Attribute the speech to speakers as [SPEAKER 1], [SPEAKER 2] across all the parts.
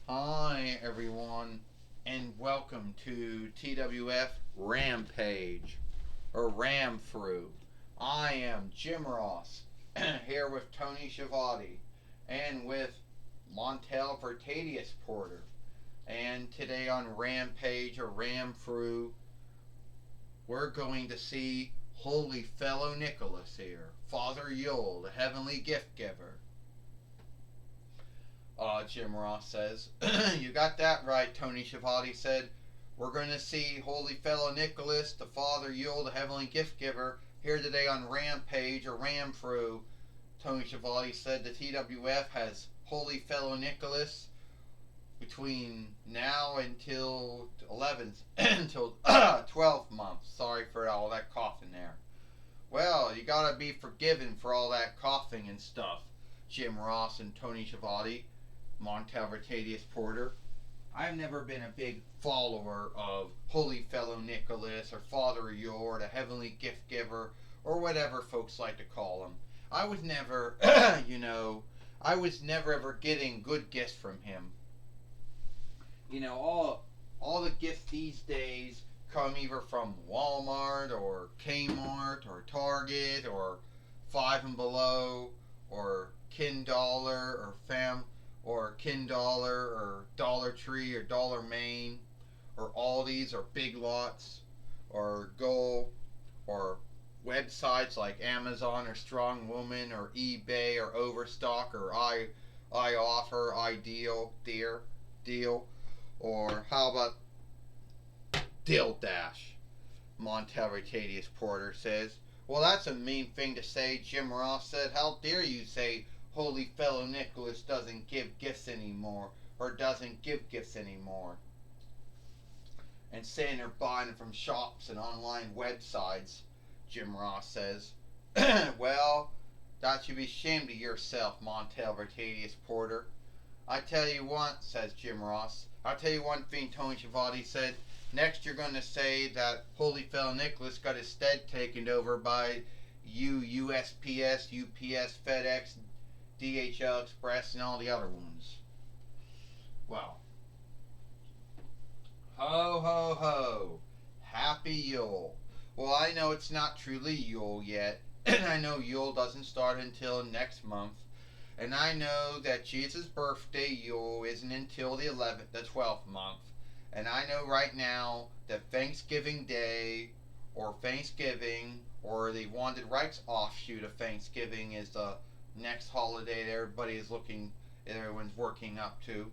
[SPEAKER 1] Hi, everyone, and welcome to TWF Rampage, or Ram Through. I am Jim Ross, here with Tony Schiavone, and with Montel Vertadius Porter. And today on Rampage, or Ram Through, we're going to see Holy Fellow Nicholas here, Father Yule, the Heavenly Gift Giver. Jim Ross says. You got that right, Tony Schiavone said. We're going to see Holy Fellow Nicholas, the Father Yule, the Heavenly Gift Giver, here today on Rampage or Ram Through. Tony Schiavone said the TWF has Holy Fellow Nicholas between now until 11th, until 12th month. Sorry for all that coughing there. Well, you gotta be forgiven for all that coughing and stuff, Jim Ross and Tony Schiavone. Montel Vertadius Porter. I've never been a big follower of Holy Fellow Nicholas or Father Yule or the Heavenly Gift Giver or whatever folks like to call him. I was never, I was never ever getting good gifts from him. All the gifts these days come either from Walmart or Kmart or Target or Five and Below or Kindollar or Kindollar or Dollar Tree or Dollar Maine or Aldi's or Big Lots or Goal or websites like Amazon or Strong Woman or eBay or Overstock or I offer, ideal, deal, or how about Dill Dash? Montel Vertadius Porter says. Well, that's a mean thing to say, Jim Ross said. How dare you say Holy Fellow Nicholas doesn't give gifts anymore, or doesn't give gifts anymore. And saying they're buying them from shops and online websites, Jim Ross says. Well, that should be ashamed of yourself, Montel Vertadius Porter. I tell you what, says Jim Ross. I'll tell you one thing, Tony Schiavone said. Next, you're going to say that Holy Fellow Nicholas got his stead taken over by USPS, UPS, FedEx, DHL Express, and all the other ones. Well, ho ho ho. Happy Yule. Well, I know it's not truly Yule yet, and I know Yule doesn't start until next month. And I know that Jesus' birthday Yule isn't until the 11th, the 12th month. And I know right now that Thanksgiving Day or Thanksgiving or the Wanted Rights offshoot of Thanksgiving is the next holiday that everyone's working up to.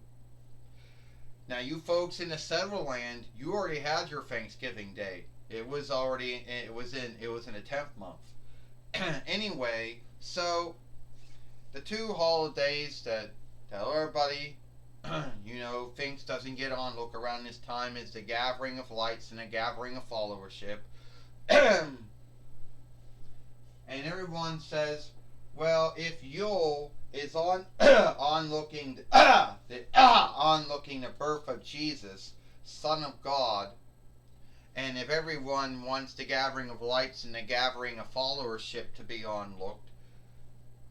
[SPEAKER 1] Now, you folks in the settler land, you already had your Thanksgiving Day. It was in the 10th month. Anyway, so the two holidays that tell everybody, things doesn't get on look around this time is the gathering of lights and the gathering of followership. And everyone says, well, if Yule is on onlooking the birth of Jesus, Son of God, and if everyone wants the gathering of lights and the gathering of followership to be onlooked,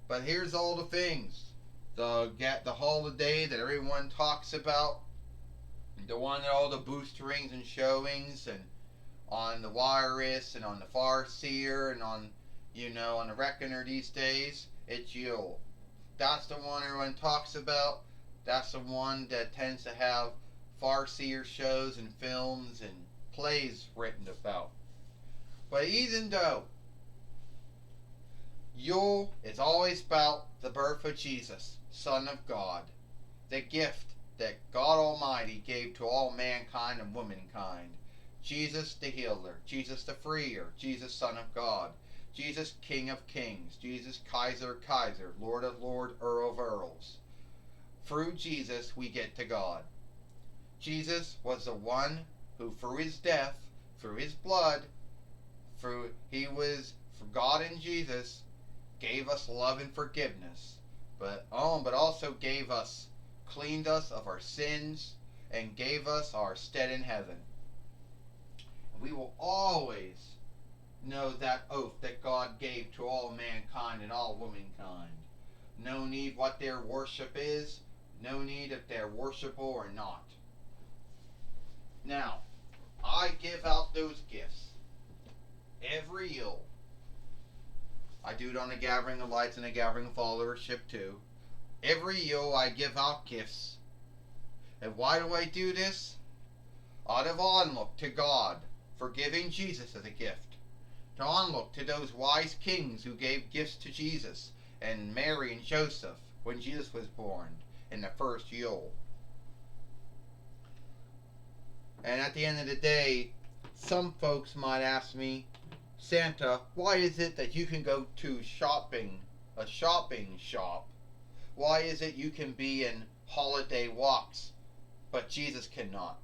[SPEAKER 1] but here's all the things. The holiday that everyone talks about, the one that all the boosterings and showings and on the Wireless and on the Farseer and on the Reckoner these days, it's Yule. That's the one everyone talks about. That's the one that tends to have Farseer shows and films and plays written about. But even though Yule is always about the birth of Jesus, Son of God, the gift that God Almighty gave to all mankind and womankind. Jesus the healer, Jesus the freer, Jesus Son of God, Jesus King of Kings, Jesus Kaiser, Lord of Lords, Earl of Earls. Through Jesus we get to God. Jesus was the one who through his death, through his blood, for God in Jesus gave us love and forgiveness, but also cleaned us of our sins and gave us our stead in heaven. We will always know that oath that God gave to all mankind and all womankind. No need what their worship is, No need if they're worshipful or not. Now, I give out those gifts every Yule. I do it on a Gathering of Lights and a Gathering of Followership too. Every Yule I give out gifts. And why do I do this? Out of onlook to God for giving Jesus as a gift. To onlook to those wise kings who gave gifts to Jesus and Mary and Joseph when Jesus was born in the first Yule. And at the end of the day, some folks might ask me, Santa, why is it that you can go to a shopping shop? Why is it you can be in holiday walks, but Jesus cannot?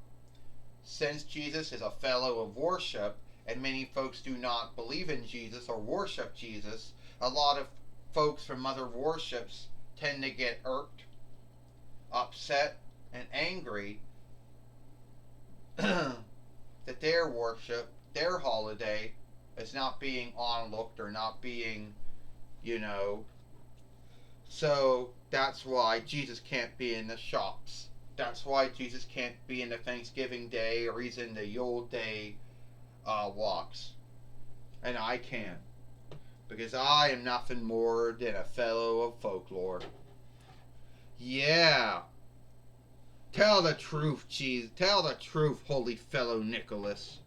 [SPEAKER 1] Since Jesus is a fellow of worship, and many folks do not believe in Jesus or worship Jesus, a lot of folks from other worships tend to get irked, upset, and angry that their worship, their holiday, is not being onlooked or not being, So that's why Jesus can't be in the shops. That's why Jesus can't be in the Thanksgiving Day or he's in the Yule Day walks. And I can. Because I am nothing more than a fellow of folklore. Yeah. Tell the truth, Jesus. Tell the truth, holy fellow Nicholas.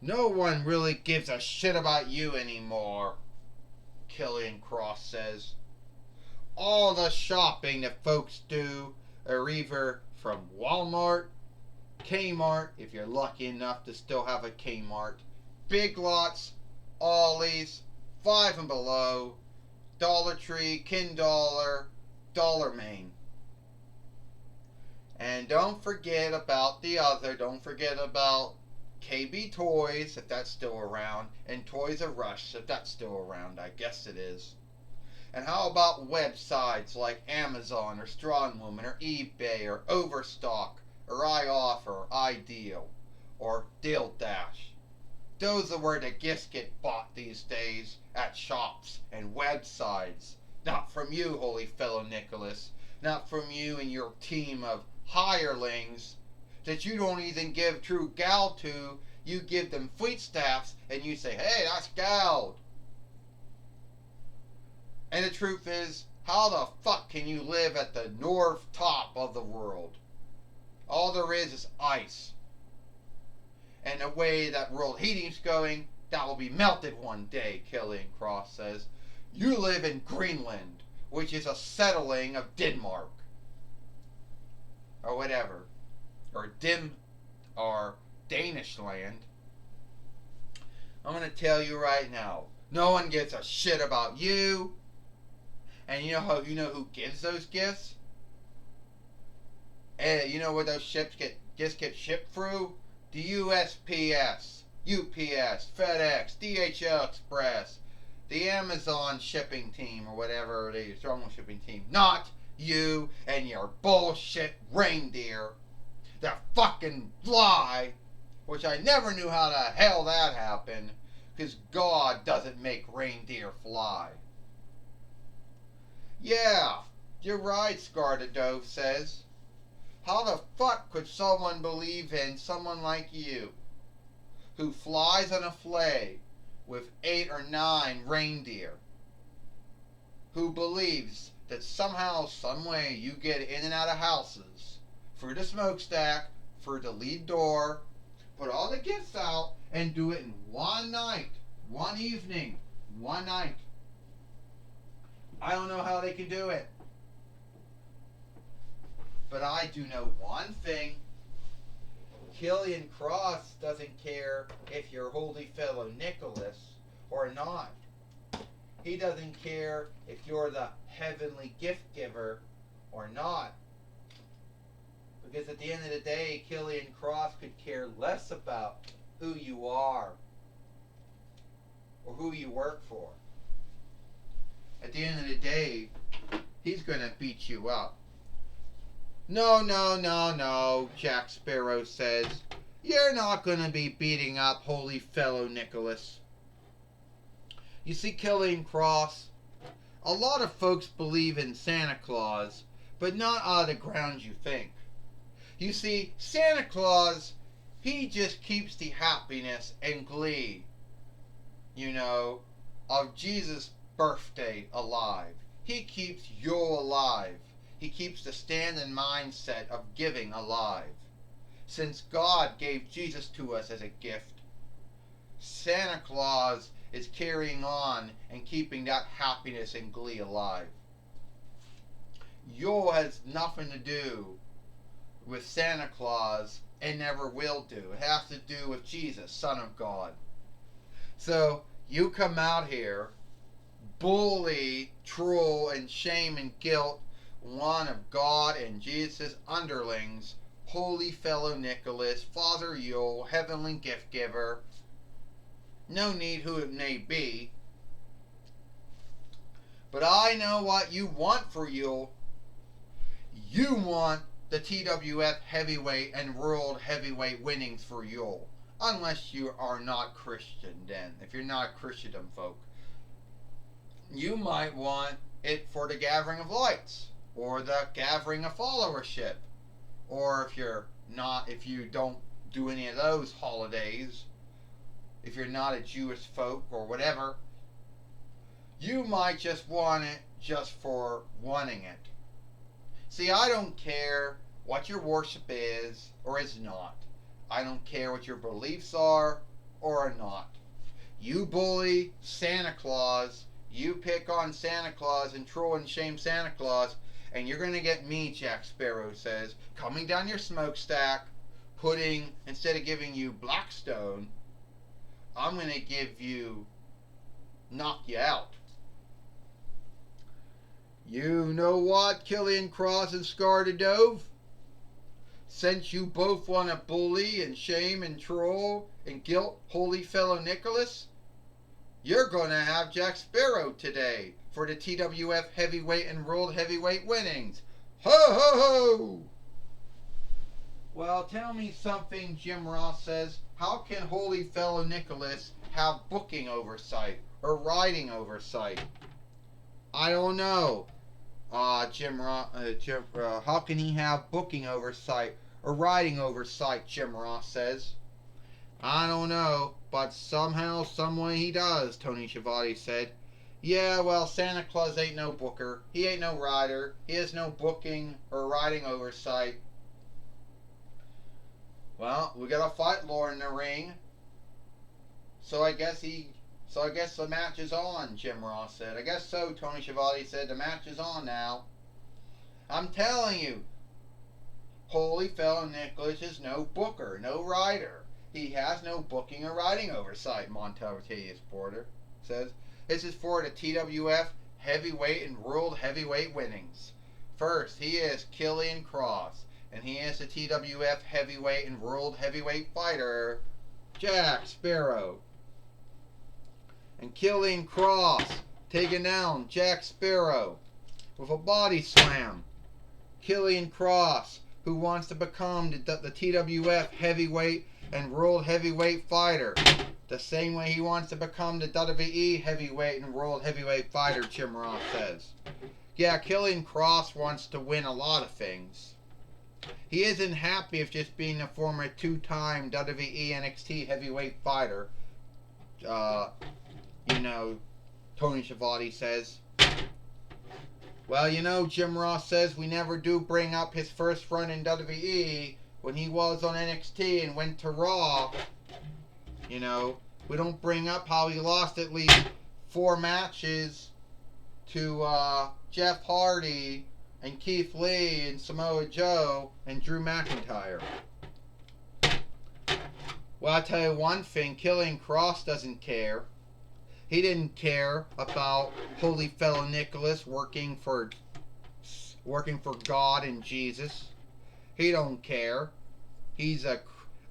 [SPEAKER 1] No one really gives a shit about you anymore, Killian Cross says. All the shopping that folks do are either from Walmart, Kmart, if you're lucky enough to still have a Kmart, Big Lots, Ollie's, Five and Below, Dollar Tree, Kin Dollar, Dollar Main. And don't forget about KB Toys, if that's still around, and Toys R Us, if that's still around. I guess it is. And how about websites like Amazon or Strong Woman or eBay or Overstock or iOffer or Ideal or Deal Dash? Those are where the gifts get bought these days, at shops and websites. Not from you, holy fellow Nicholas. Not from you and your team of hirelings that you don't even give true gal to. You give them foodstuffs and you say, hey, that's gold. And the truth is, how the fuck can you live at the north top of the world? All there is ice. And the way that world heating's going, that will be melted one day, Killian Cross says. You live in Greenland, which is a settling of Denmark. Or whatever. Or Danish land. I'm going to tell you right now, no one gives a shit about you. And you know who gives those gifts? You know where those gifts get shipped through? The USPS, UPS, FedEx, DHL Express, the Amazon shipping team, or whatever, the Strong shipping team. Not you and your bullshit reindeer that fucking fly, which I never knew how the hell that happened, because God doesn't make reindeer fly. Yeah, you're right, Scarlet Dove says. How the fuck could someone believe in someone like you, who flies on a sleigh with 8 or 9 reindeer, who believes that somehow, someway you get in and out of houses, through the smokestack, through the lead door, put all the gifts out, and do it in one night, one evening, one night. I don't know how they can do it. But I do know one thing. Killian Cross doesn't care if you're holy fellow Nicholas or not. He doesn't care if you're the heavenly gift giver or not. Because at the end of the day, Killian Cross could care less about who you are or who you work for. At the end of the day, he's going to beat you up. No, Jack Sparrow says. You're not going to be beating up holy fellow Nicholas. You see, Killian Cross, a lot of folks believe in Santa Claus, but not out of the ground you think. You see, Santa Claus, he just keeps the happiness and glee, of Jesus' birthday alive. He keeps Yule alive. He keeps the standing mindset of giving alive. Since God gave Jesus to us as a gift, Santa Claus is carrying on and keeping that happiness and glee alive. Yule has nothing to do with Santa Claus and never will do. It has to do with Jesus, Son of God. So you come out here, bully, troll, and shame and guilt one of God and Jesus' underlings, holy fellow Nicholas, Father Yule, heavenly gift giver. No need who it may be. But I know what you want for Yule. You want the TWF heavyweight and world heavyweight winnings for Yule. Unless you are not Christian, then. If you're not Christendom folk. You might want it for the Gathering of Lights. Or the Gathering of Followership. Or if you don't do any of those holidays, if you're not a Jewish folk or whatever, you might just want it just for wanting it. See, I don't care what your worship is or is not. I don't care what your beliefs are or are not. You bully Santa Claus, you pick on Santa Claus and troll and shame Santa Claus, and you're going to get me, Jack Sparrow says, coming down your smokestack, instead of giving you Blackstone, I'm going to knock you out. You know what, Killian Cross and Scar the Dove? Since you both want to bully and shame and troll and guilt holy fellow Nicholas, you're going to have Jack Sparrow today for the TWF heavyweight and world heavyweight winnings. Ho ho ho! Well, tell me something, Jim Ross says. How can holy fellow Nicholas have booking oversight or writing oversight? I don't know. Jim Ross, how can he have booking oversight or writing oversight, Jim Ross says. I don't know, but somehow, someway he does, Tony Schiavone said. Yeah, well, Santa Claus ain't no booker. He ain't no writer. He has no booking or writing oversight. Well, we got a fight lore in the ring. So I guess the match is on, Jim Ross said. I guess so, Tony Schiavone said. The match is on now. I'm telling you, holy fellow Nicholas is no booker, no writer. He has no booking or writing oversight, Montel Ratavius Porter says. This is for the TWF heavyweight and world heavyweight winnings. First, he is Killian Cross, and he is the TWF heavyweight and world heavyweight fighter, Jack Sparrow. And Killian Cross taking down Jack Sparrow with a body slam. Killian Cross, who wants to become the TWF heavyweight and world heavyweight fighter, the same way he wants to become the WWE heavyweight and world heavyweight fighter, Jim Ross says. Yeah, Killian Cross wants to win a lot of things. He isn't happy with just being a former two-time WWE NXT heavyweight fighter. Tony Schiavone says. Well, Jim Ross says we never do bring up his first run in WWE when he was on NXT and went to Raw. We don't bring up how he lost at least 4 matches to Jeff Hardy and Keith Lee and Samoa Joe and Drew McIntyre. Well, I'll tell you one thing, Killian Cross doesn't care. He didn't care about holy fellow Nicholas working for God and Jesus. He don't care.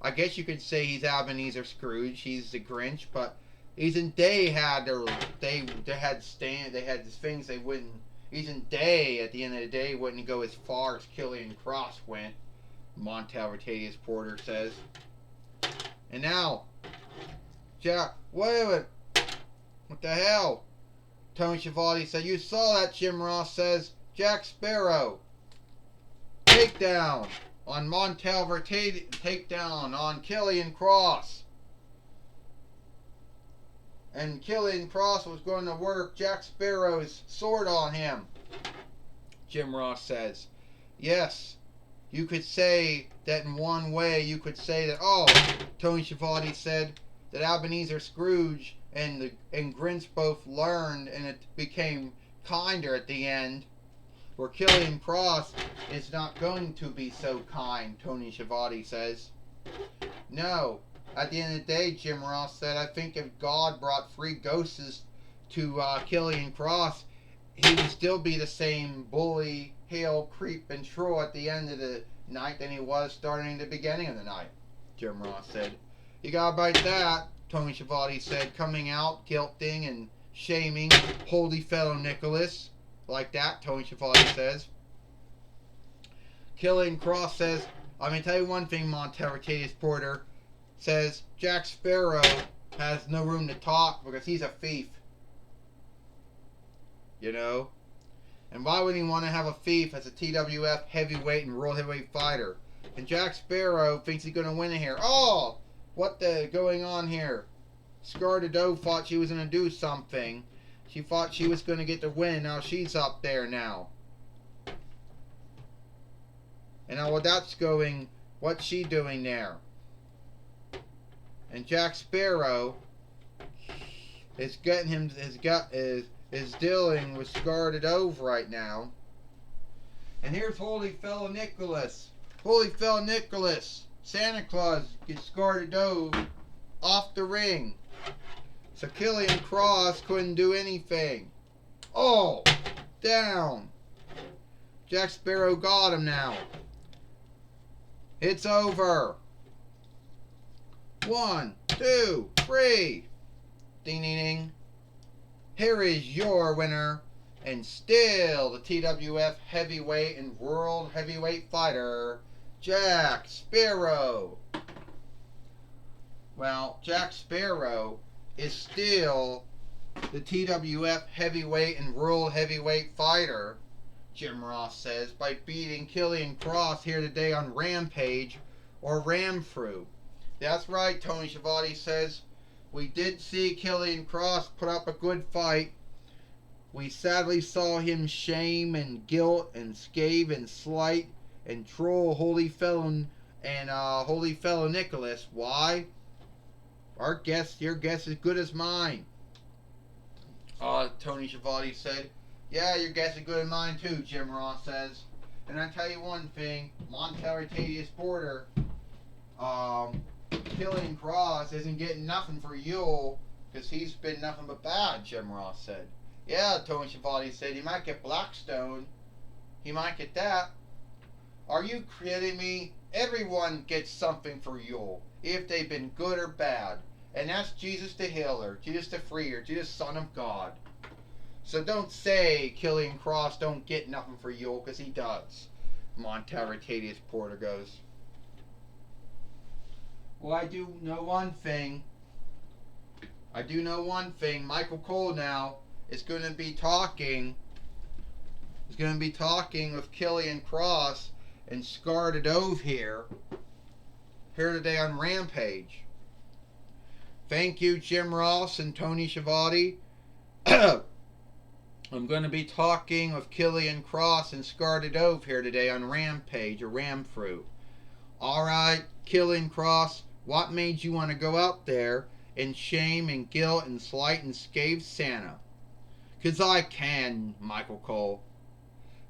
[SPEAKER 1] I guess you could say he's Ebenezer Scrooge. He's the Grinch, but they had things they wouldn't. They at the end of the day wouldn't go as far as Killian Cross went. Montel Ratavius Porter says. And now, Jack, wait a minute. What the hell? Tony Schiavone said, you saw that, Jim Ross says. Jack Sparrow. takedown on takedown on Killian Cross. And Killian Cross was going to work Jack Sparrow's sword on him. Jim Ross says, yes, you could say that in one way. You could say that, oh, Tony Schiavone said that Ebenezer Scrooge and Grinch both learned and it became kinder at the end. Where Killian Cross is not going to be so kind, Tony Schiavone says. No. At the end of the day, Jim Ross said, I think if God brought 3 ghosts to Killian Cross, he would still be the same bully, heel, creep, and troll at the end of the night than he was starting the beginning of the night, Jim Ross said. You gotta bite that, Tony Schiavone said, coming out, guilting and shaming holy fellow Nicholas. Like that, Tony Schiavone says. Killian Cross says, I'm going to tell you one thing, Monteritatis Porter says, Jack Sparrow has no room to talk because he's a thief. You know? And why would he want to have a thief as a TWF heavyweight and world heavyweight fighter? And Jack Sparrow thinks he's going to win it here. Oh! What the going on here? Scar Doe thought she was going to do something. She thought she was going to get the win. Now she's up there now. And now while that's going, what's she doing there? And Jack Sparrow is getting him is dealing with Scar Doe right now. And here's Holy Fellow Nicholas. Holy Fellow Nicholas. Santa Claus gets Scar Doe off the ring. So Killian Cross couldn't do anything. Oh! Down. Jack Sparrow got him now. It's over. 1, 2, 3. Ding, ding, ding. Here is your winner. And still the TWF heavyweight and world heavyweight fighter, Jack Sparrow. Well, Jack Sparrow is still the TWF heavyweight and world heavyweight fighter, Jim Ross says, by beating Killian Cross here today on Rampage or Ramfru. That's right, Tony Schiavone says. We did see Killian Cross put up a good fight. We sadly saw him shame and guilt and scathe and slight and troll Holy Fellow and Holy Fellow Nicholas. Why? Your guess is good as mine. Tony Schiavone said. Yeah, your guess is good as mine too, Jim Ross says. And I tell you one thing, Monteritatis Porter, Killian Cross isn't getting nothing for Yule because he's been nothing but bad, Jim Ross said. Yeah, Tony Schiavone said, he might get Blackstone. He might get that. Are you kidding me? Everyone gets something for Yule, if they've been good or bad. And that's Jesus the Healer, Jesus the Freer, Jesus Son of God. So don't say Killian Cross don't get nothing for Yule, because he does. Monteritatis Porter goes. Well, I do know one thing. Michael Cole now is going to be talking. He's going to be talking with Killian Cross and Scar Doe here today on Rampage. Thank you, Jim Ross and Tony Schiavone. I'm going to be talking with Killian Cross and Scar Doe here today on Rampage or Ramfru. Alright, Killian Cross, what made you want to go out there and shame and guilt and slight and scathe Santa? 'Cause I can, Michael Cole.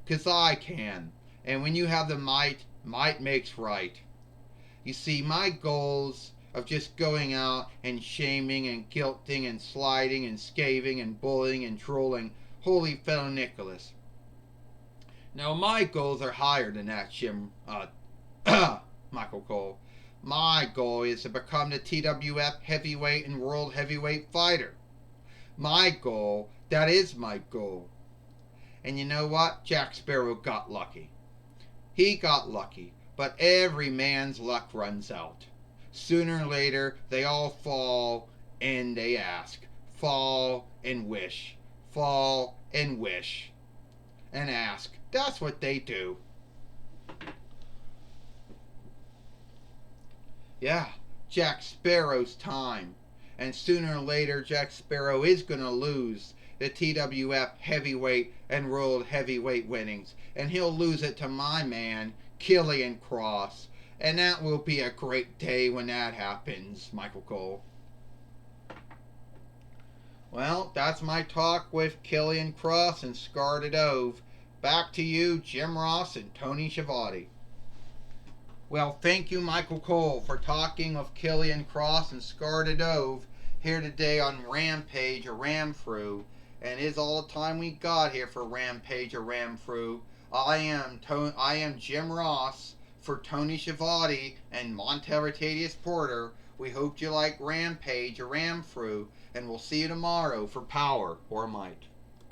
[SPEAKER 1] 'Cause I can. And when you have the might makes right. You see, my goals of just going out and shaming and guilting and sliding and scathing and bullying and trolling Holy Fellow Nicholas. Now, my goals are higher than that, Michael Cole. My goal is to become the TWF heavyweight and world heavyweight fighter. My goal, that is my goal. And you know what? Jack Sparrow got lucky. He got lucky, but every man's luck runs out. Sooner or later, they all fall and they ask. Fall and wish. Fall and wish. And ask. That's what they do. Yeah, Jack Sparrow's time. And sooner or later, Jack Sparrow is going to lose the TWF heavyweight and world heavyweight winnings. And he'll lose it to my man, Killian Cross. And that will be a great day when that happens, Michael Cole. Well, that's my talk with Killian Cross and Scarlett Ove. Back to you, Jim Ross and Tony Schiavone. Well, thank you, Michael Cole, for talking of Killian Cross and Scarlett Ove here today on Rampage or Ramfru. And it is all the time we got here for Rampage or Ramfru. I am Jim Ross for Tony Schiavone and Montevertadius Porter. We hope you like Rampage or Ramfru, and we'll see you tomorrow for Power or Might.